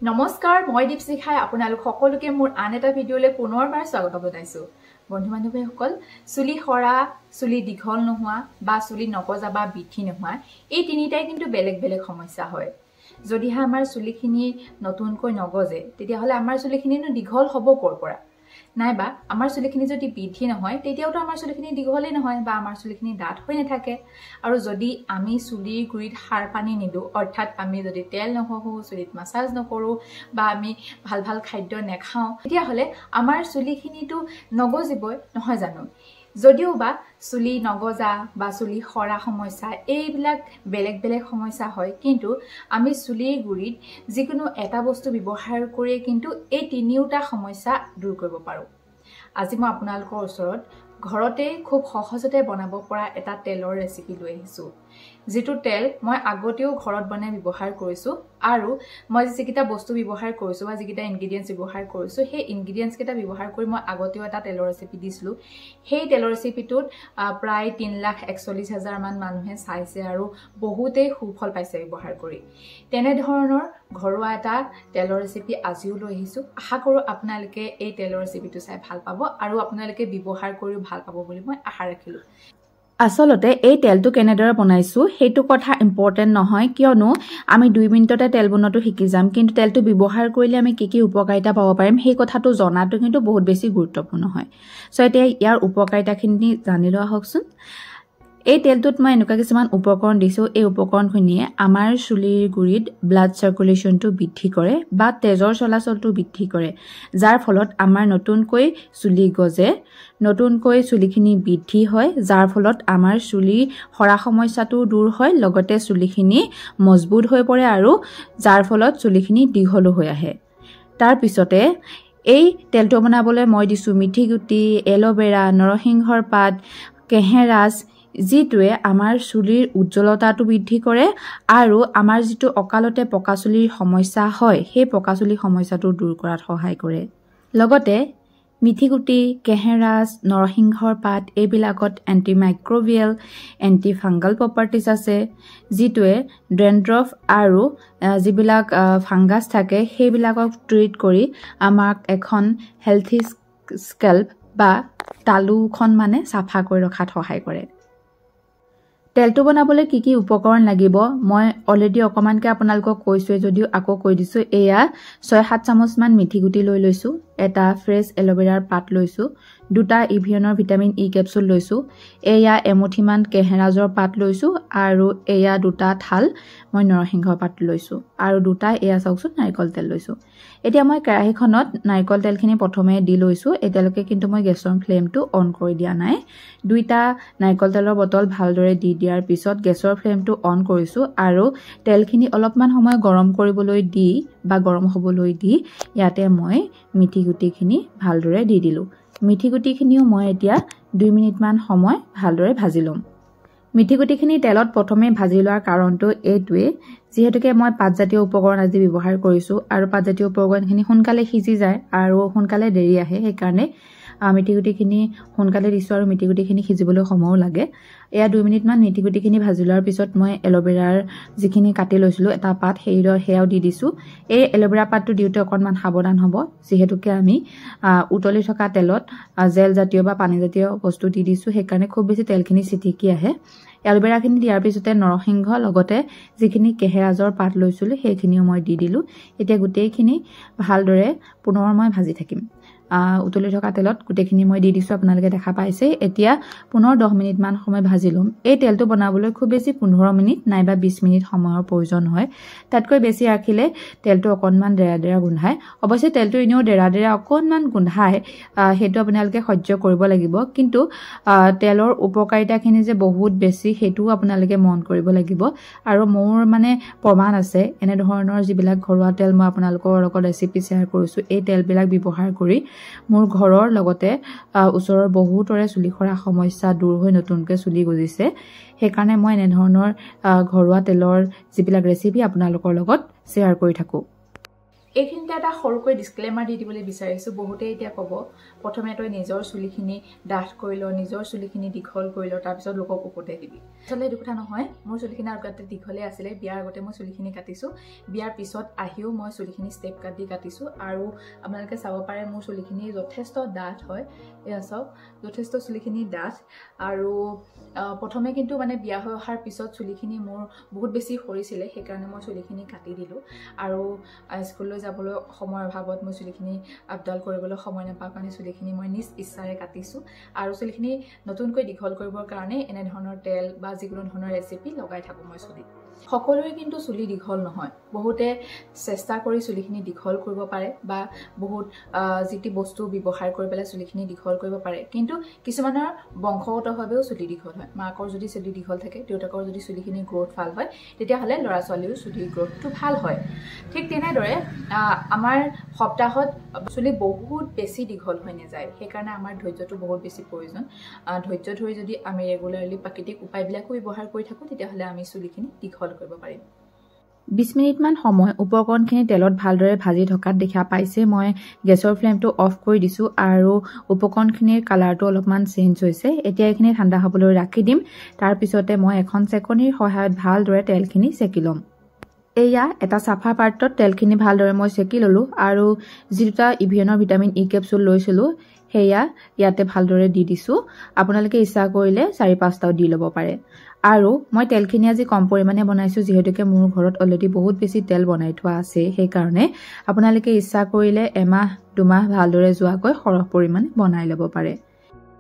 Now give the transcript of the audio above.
নমস্কাৰ মই দীপশিখাই আপোনালোক সকলোকে মোৰ আন এটা ভিডিঅ'লৈ পুনৰবাৰ স্বাগত জনাইছো বন্ধু বান্ধৱীসকল চুলি খৰা চুলি দীঘল নোহোৱা বা চুলি নগজা বা বৃদ্ধি নোহোৱা এই তিনিটাই কিন্তু বেলেগ বেলেগ সমস্যা হয় যদিহে আমাৰ চুলিখিনি নতুনকৈ নগজে তেতিয়া হলে আমাৰ চুলিখিনিনো দীঘল হ'ব ক'ৰ পৰা নাইবা আমাৰ চুলিখিনি যদি বৃদ্ধি নহয় তেতিয়াওতো আমাৰ চুলিখিনি দীঘলেই নহয় বা আমাৰ চুলিখিনি ডাঠ হৈ নাথাকে আৰু যদি আমি চুলিৰ গুৰিত সাৰ পানী নিদো অৰ্থাৎ আমি যদি তেল নহহো চুলিত মাসাজ নকৰো বা আমি ভাল ভাল খাদ্য নেখাও তেতিয়া হলে আমাৰ চুলিখিনিটো নগজিবই নহয় জানো যদিও বা চুলি নগজা বা চুলি খৰা সমস্যা এইবিলাক বেলেগ বেলেগ সমস্যা হয় কিন্তু আমি চুলিৰ গুৰিত যিকোনো এটা বস্তু ব্যৱহাৰ কৰি কিন্তু এই তিনিওটা সমস্যা দূৰ কৰিব পাৰো আজি মই আপোনালোকৰ ওচৰত ঘৰতে খুব সহজতে বনাব পৰা এটা তেলৰ ৰেচিপি লৈ আহিছো যেটো তেল মই আগতেও ঘৰত বনাই ব্যৱহাৰ কৰিছো আৰু মই যিকিটা বস্তু ব্যৱহাৰ কৰিছো বা যিকিটা ইনগ্ৰেডিয়েন্টস ব্যৱহাৰ কৰিছো সেই ইনগ্ৰেডিয়েন্টস কেটা ব্যৱহাৰ কৰি মই আগতেও এটা তেলৰ ৰেচিপি দিছিলো সেই তেলৰ ৰেচিপিটোত প্ৰায় 3,41,000 মান মানুহে চাইছে আৰু বহুতেই সুফল পাইছে ব্যৱহাৰ কৰি তেনে ধৰণৰ ঘৰুৱা এটা তেলৰ ৰেচিপি আজিও লৈ আহিছো আশা কৰো আপোনালোকে এই তেলৰ ৰেচিপিটো চাই ভাল পাব আৰু আপোনালোকে ব্যৱহাৰ কৰি ভাল পাব বুলি মই আশা ৰাখিলো আসলতে এই তেলটো কেনেদৰে বনাইছো হেতু কথা ইম্পৰ্টেন্ট নহয় কিয়নো আমি 2 মিনিটতে তেল বনোৱাটো শিকি যাম কিন্তু তেলটো ব্যৱহাৰ কৰিলে আমি কি উপকাৰিতা পাব পাৰিম সেই কথাটো জনাটো কিন্তু বহুত বেছি গুৰুত্বপূৰ্ণ হয় সো এতিয়া ইয়াৰ উপকাৰিতাখিনি জানি লোৱা হকচোন এই তেলটোত মই এনেকুৱা কিছুমান উপকৰণ দিছো এই উপকৰণখিনিয়ে আমাৰ চুলিৰ গুৰিত ব্লাড সাৰ্কুলেশনটো বৃদ্ধি কৰে বা তেজৰ চলাচলটো বৃদ্ধি কৰে যাৰ ফলত আমাৰ নতুনকৈ চুলি গজে নতুনকৈ চুলিখিনি বৃদ্ধি হয় যাৰ ফলত আমাৰ চুলি খৰা সমস্যাটো দূৰ হয় লগতে চুলিখিনি মজবুত হৈ পৰে আৰু যাৰ ফলত চুলিখিনি দীঘল হৈ আহে তাৰ পিছতে এই তেলটো বনাবলৈ মই দিছো মিঠি গুটি এল'ভেৰা নৰসিংহৰ পাত কেহেৰাজ যিটোৱে আমাৰ চুলিৰ উজ্জ্বলতাটো বৃদ্ধি কৰে আৰু আমাৰ যিটো অকালতে পকা চুলিৰ সমস্যা হয় সেই পকা চুলিৰ সমস্যাটো দূৰ কৰাত সহায় কৰে লগতে মিঠি গুটি কেহেৰাজ নৰসিংহৰ পাত এইবিলাকত এন্টি মাইক্ৰোবিয়েল এন্টি ফাংগাল প্ৰপাৰ্টিজ আছে যিটোৱে ড্ৰেন্ড্ৰফ আৰু যিবিলাক ফাংগাছ থাকে সেইবিলাকক ট্ৰিট কৰি আমাক এখন হেলথি স্কেল্প বা তালুখন মানে সাফা কৰি ৰখাত সহায় কৰে তেলটো বনাবলৈ কি উপকৰণ লাগিব মই অলৰেডি অকমানকে আপোনালোকক কৈছোৱে যদিও আকৌ কৈ দিছো এয়া 6-7 চামুচ মান মিঠি গুটি লৈ লৈছো এটা ফ্ৰেছ এল'ভেৰাৰ পাত লৈছো দুটা ইভিয়নৰ ভিটামিন ই কেপচুল লৈছো এয়া এমুঠি মান কেহেৰাজৰ পাত লৈছো আৰু এয়া দুটা থাল মই নৰসিংহৰ পাত লৈছো আৰু দুটা এয়া চাওকচোন নাৰিকল তেল লৈছো এতিয়া মই কেৰাহীখনত নাৰিকল তেলখিনি প্ৰথমে দি লৈছো এতিয়ালৈকে কিন্তু মই গেছৰ ফ্লেমটো অন কৰি দিয়া নাই দুইটা নাৰিকল তেলৰ বটল ভালদৰে দি দিয়াৰ পিছত গেছৰ ফ্লেমটো অন কৰিছো আৰু তেলখিনি অলপমান সময় গৰম কৰিবলৈ দি বা গৰম হ'বলৈ দি ইয়াতে মই মিঠি গুটিখিনি ভালদৰে দি দিলো মিঠি গুটিখিনিও মই এতিয়া 2 মিনিট মান সময় ভালদৰে ভাজি লম মিঠি গুটিখিনি তেলত প্ৰথমে ভাজি লোৱাৰ কাৰণটো এইটোৱে যেহেতুকে মই পাতজাতীয় উপকৰণ আজি ব্যৱহাৰ কৰিছো আৰু পাতজাতীয় উপকৰণখিনি সোনকালে সিজি যায় আৰু সোনকালে দেৰি আহে সেই কাৰণে মিঠি গুটিখিনি সোনকালে দিছো আৰু মিঠি গুটিখিনি সিজিবলৈ সময়ও লাগে এয়া 2 মিনিট মান মিঠি গুটিখিনি ভাজি লোৱাৰ পিছত মই এল'ভেৰাৰ যিখিনি কাটি লৈছিলো এটা পাত হেয়াও দি দিছো এই এল'ভেৰা পাতটো দিওতে অকনমান সাৱধান হ'ব যেহেতুকে আমি উতলি থকা তেলত জেল জাতীয় বা পানী জাতীয় বস্তু দি দিছো সেই কাৰণে খুব বেছি তেলখিনি চিটিকি আহে এল'ভেৰাখিনি দিয়াৰ পিছতে নৰসিংহ লগতে যিখিনি কেহেৰাজৰ পাত লৈছিলো সেইখিনিও মই দি দিলো এতিয়া গোটেইখিনি ভালদৰে পুনৰ মই ভাজি থাকিম উতলি থকা তেলত গুটেখিনি মই দি দিছো আপোনালোকে দেখা পাইছে এতিয়া পুনৰ 10 মিনিট মান সময় ভাজি লম এই তেলটো বনাবলৈ খুব বেছি 15 মিনিট নাইবা 20 মিনিট সময়ৰ প্ৰয়োজন হয় তাতকৈ বেছি ৰাখিলে তেলটো অকনমান ডেৰা গোন্ধায় অৱশ্যে তেলটো এনেও ডেৰা অকনমান গোন্ধায় হেতু আপোনালোকে সহ্য কৰিব লাগিব কিন্তু তেলৰ উপকাৰিতাখিনি যে বহুত বেছি হেতু আপোনালোকে মন কৰিব লাগিব আৰু মোৰ মানে প্ৰমাণ আছে এনে ধৰণৰ যিবিলাক ঘৰুৱা তেল মই আপোনালোকৰ লগত ৰেচিপি শেয়াৰ কৰিছো এই তেলবিলাক ব্যৱহাৰ কৰি মোৰ ঘৰৰ লগতে ওচৰৰ বহুতৰে চুলি খৰা সমস্যা দূৰ হৈ নতুনকৈ চুলি গজিছে সেই কাৰণে মই এনে ধৰণৰ ঘৰুৱা তেলৰ যিবিলাক ৰেচিপি আপোনালোকৰ লগত শেয়াৰ কৰি থাকো এইখিনিতে এটা সৰুকৈ ডিসক্লেমাৰ দি দিবলৈ বিচাৰিছো বহুতে এতিয়া ক'ব প্ৰথমে তই নিজৰ চুলিখিনি ডাঠ কৰি ল নিজৰ চুলিখিনি দীঘল কৰি ল তাৰ পিছত লোকক উপদেশ দিবি আসলে এইটো কথা নহয় মোৰ চুলিখিনি আগতে দীঘলে আছিল বিয়াৰ আগতে মই চুলিখিনি কাটিছো বিয়াৰ পিছত আহিও মই চুলিখিনি ষ্টেপ কাট দি কাটিছো আৰু আপোনালোকে চাব পাৰে মোৰ চুলিখিনি যথেষ্ট ডাঠ হয় এয়া সব যথেষ্ট চুলিখিনি ডাঠ আৰু প্ৰথমে কিন্তু মানে বিয়া হৈ অহাৰ পিছত চুলিখিনি মোৰ বহুত বেছি সৰিছিলে সেই কাৰণে মই চুলিখিনি কাটি দিলো আৰু স্কুললৈ যাবলৈ সময়ৰ অভাৱত মই চুলিখিনি আপডাল কৰিবলৈ সময় নাপাওঁ কাৰণে চুলিখিনি মই নিজ ইচ্ছাৰে কাটিছো আৰু চুলিখিনি নতুনকৈ দীঘল কৰিবৰ কাৰণে এনে ধৰণৰ তেল বা যিকোনো ধৰণৰ ৰেচিপি লগাই থাকো মই চুলিত সকলোৰে কিন্তু চুলি দীঘল নহয় বহুতে চেষ্টা কৰি চুলিখিনি দীঘল কৰিব পাৰে বা বহুত যিটি বস্তু ব্যৱহাৰ কৰি পেলাই চুলিখিনি দীঘল কৰিব পাৰে কিন্তু কিছুমানৰ বংশগতভাৱেও চুলি দীঘল হয় মাকৰ যদি চুলি দীঘল থাকে দেউতাকৰ যদি চুলিখিনি গ্ৰোথ ভাল হয় তেতিয়াহ'লে ল'ৰা ছোৱালীৰ চুলিৰ গ্ৰোথটো ভাল হয় ঠিক তেনেদৰে আমাৰ সপ্তাহত চুলি বহুত বেছি দীঘল হৈ নাযায় সেইকাৰণে আমাৰ ধৈৰ্যটো বহুত বেছি প্ৰয়োজন ধৈৰ্য ধৰি যদি আমি ৰেগুলাৰলি প্ৰাকৃতিক উপায়বিলাক ব্যৱহাৰ কৰি থাকো তেতিয়াহ'লে আমি চুলিখিনি দীঘল কৰিব পাৰিম 20 মিনিটমান সময় উপকৰণখিনি তেলত ভালদৰে ভাজি থকাত দেখা পাইছে মই গেছৰ ফ্লেমটো অফ কৰি দিছো আৰু উপকৰণখিনিৰ কালাৰটো অলপমান চেঞ্জ হৈছে এতিয়া এইখিনি ঠাণ্ডা হ'বলৈ ৰাখি দিম তাৰ পিছতে মই এখন চেকনিৰ সহায়ত ভালদৰে তেলখিনি চেকি লম এয়া এটা সাফা পাত্ৰত তেলখিনি ভালদৰে মই চেকি ললো আৰু যিটা ইভিএনৰ ভিটামিন ই কেপচুল লৈছিলো হেয়া ইয়াতে ভালদৰে দি দিছো আপোনালোকে ইচ্ছা কৰিলে 4-5টাও দি ল'ব পাৰে আৰু মই তেলখিনি আজি কম পৰিমাণে বনাইছো যেহেতুকে মোৰ ঘৰত অলৰেডি বহুত বেছি তেল বনাই থোৱা আছে সেই কাৰণে আপোনালোকে ইচ্ছা কৰিলে এমাহ দুমাহ ভালদৰে যোৱাকৈ সৰহ পৰিমাণে বনাই ল'ব পাৰে